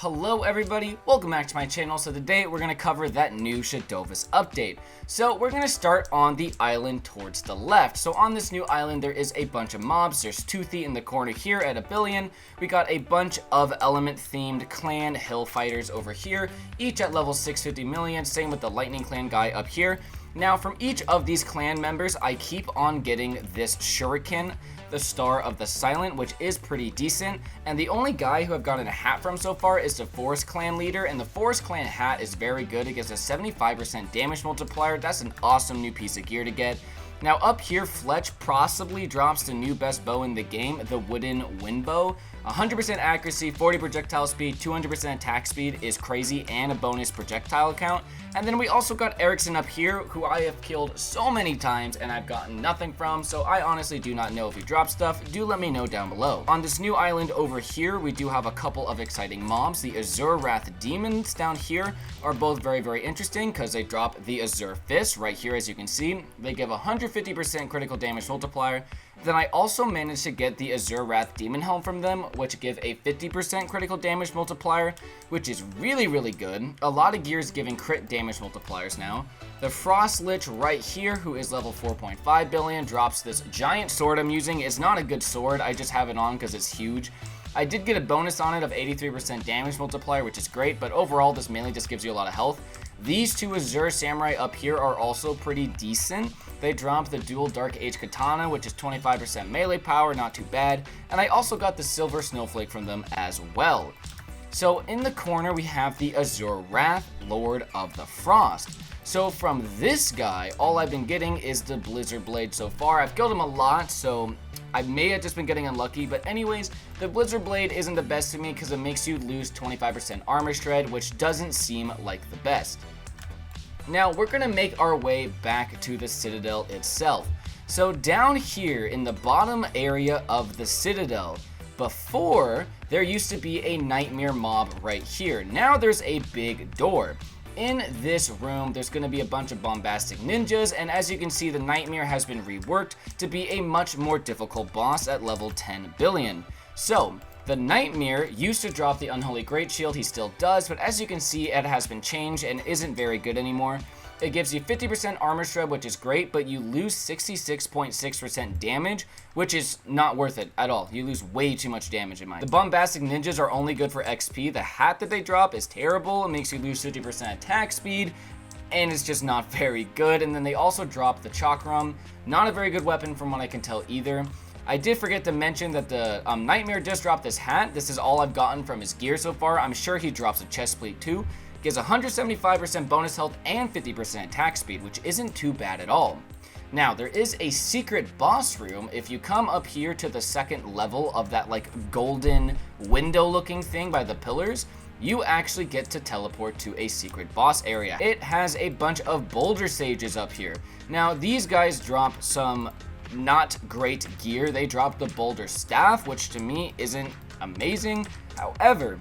Hello everybody, welcome back to my channel. So today we're going to cover that new Shadovis update. So we're going to start on the island towards the left. So on this new island there is a bunch of mobs. There's Toothy in the corner here at 1 billion. We got a bunch of element themed clan hill fighters over here, each at level 650 million. Same with the lightning clan guy up here. Now from each of these clan members I keep on getting this shuriken, the Star of the Silent, which is pretty decent, and the only guy who I've gotten a hat from so far is the Forest Clan leader, and the Forest Clan hat is very good. It gives a 75% damage multiplier. That's an awesome new piece of gear to get. Now up here, Fletch possibly drops the new best bow in the game, the wooden wind bow. 100% accuracy, 40 projectile speed, 200% attack speed is crazy, and a bonus projectile count. And then we also got Erickson up here, who I have killed so many times and I've gotten nothing from, so I honestly do not know if he drops stuff. Do let me know down below. On this new island over here, we do have a couple of exciting mobs. The Azure Wrath Demons down here are both very interesting because they drop the Azure Fist right here, as you can see. They give 150% critical damage multiplier. Then I also managed to get the Azure Wrath Demon Helm from them, which give a 50% critical damage multiplier, which is really good. A lot of gears giving crit damage multipliers now. The Frost Lich right here, who is level 4.5 billion, drops this giant sword I'm using. It's not a good sword, I just have it on because it's huge. I did get a bonus on it of 83% damage multiplier, which is great, but overall this mainly just gives you a lot of health. These two Azure Samurai up here are also pretty decent. They drop the dual Dark Age Katana, which is 25% melee power, not too bad. And I also got the Silver Snowflake from them as well. So in the corner we have the Azure Wrath, Lord of the Frost. So from this guy, all I've been getting is the Blizzard Blade so far. I've killed him a lot, so I may have just been getting unlucky, but anyways, the Blizzard Blade isn't the best to me because it makes you lose 25% armor shred, which doesn't seem like the best. Now we're gonna make our way back to the Citadel itself. So down here in the bottom area of the Citadel, before there used to be a nightmare mob right here. Now there's a big door. In this room, there's going to be a bunch of bombastic ninjas, and as you can see, the Nightmare has been reworked to be a much more difficult boss at level 10 billion. So, the Nightmare used to drop the Unholy Great Shield, he still does, but as you can see, it has been changed and isn't very good anymore. It gives you 50% armor shred, which is great, but you lose 66.6% damage, which is not worth it at all. You lose way too much damage in mine. The bombastic ninjas are only good for XP. The hat that they drop is terrible. It makes you lose 50% attack speed, and it's just not very good. And then they also drop the Chakram. Not a very good weapon from what I can tell either. I did forget to mention that the Nightmare just dropped this hat. This is all I've gotten from his gear so far. I'm sure he drops a chest plate too. Gives 175% bonus health and 50% attack speed, which isn't too bad at all. Now, there is a secret boss room. If you come up here to the second level of that like golden window looking thing by the pillars, you actually get to teleport to a secret boss area. It has a bunch of boulder sages up here. Now, these guys drop some not great gear. They drop the boulder staff, which to me isn't amazing. However,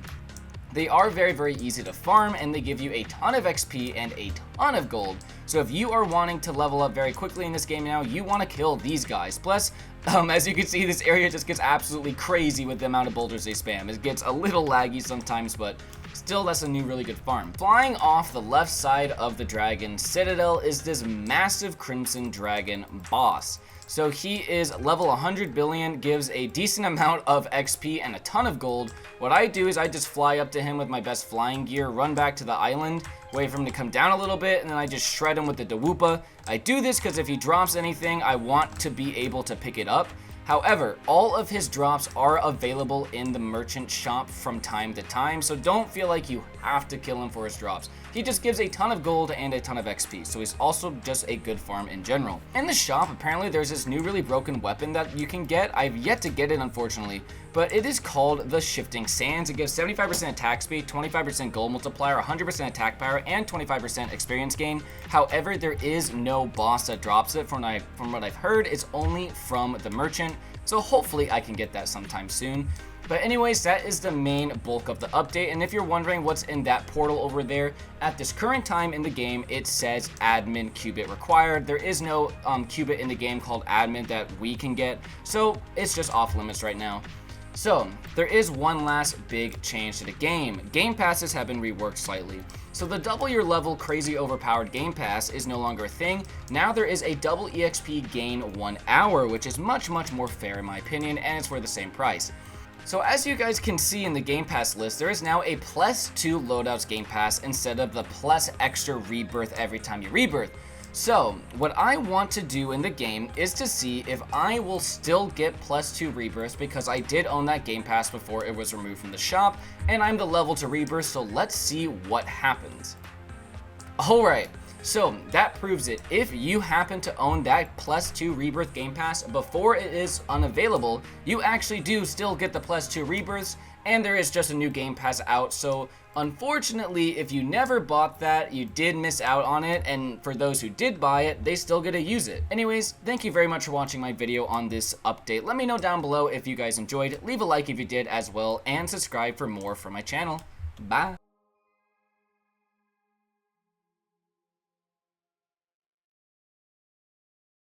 they are very easy to farm, and they give you a ton of XP and a ton of gold. So if you are wanting to level up very quickly in this game now, you want to kill these guys. Plus, as you can see, this area just gets absolutely crazy with the amount of boulders they spam. It gets a little laggy sometimes, but still, that's a new really good farm. Flying off the left side of the dragon Citadel is this massive Crimson Dragon boss. So he is level 100 billion, gives a decent amount of XP and a ton of gold. What I do is I just fly up to him with my best flying gear, run back to the island, wait for him to come down a little bit, and then I just shred him with the Dawoopa. I do this because if he drops anything, I want to be able to pick it up. However, all of his drops are available in the merchant shop from time to time, so don't feel like you have to kill him for his drops. He just gives a ton of gold and a ton of XP, so he's also just a good farm in general. In the shop, apparently there's this new really broken weapon that you can get. I've yet to get it, unfortunately, but it is called the Shifting Sands. It gives 75% attack speed, 25% gold multiplier, 100% attack power, and 25% experience gain. However, there is no boss that drops it. From what I've heard, it's only from the merchant, so hopefully I can get that sometime soon. But anyways, that is the main bulk of the update, and if you're wondering what's in that portal over there, at this current time in the game, it says admin qubit required. There is no qubit in the game called admin that we can get, so it's just off limits right now. So, there is one last big change to the game. Game passes have been reworked slightly. So the double your level crazy overpowered game pass is no longer a thing. Now there is a double EXP gain 1 hour, which is much more fair in my opinion, and it's for the same price. So as you guys can see in the Game Pass list, there is now a +2 loadouts Game Pass instead of the plus extra rebirth every time you rebirth. So, what I want to do in the game is to see if I will still get +2 rebirths, because I did own that Game Pass before it was removed from the shop, and I'm the level to rebirth, so let's see what happens. Alright, so that proves it. If you happen to own that +2 rebirth Game Pass before it is unavailable, you actually do still get the +2 rebirths, and there is just a new Game Pass out. So unfortunately, if you never bought that, you did miss out on it, and for those who did buy it, they still get to use it. Anyways, thank you very much for watching my video on this update. Let me know down below if you guys enjoyed. Leave a like if you did as well, and subscribe for more from my channel. Bye!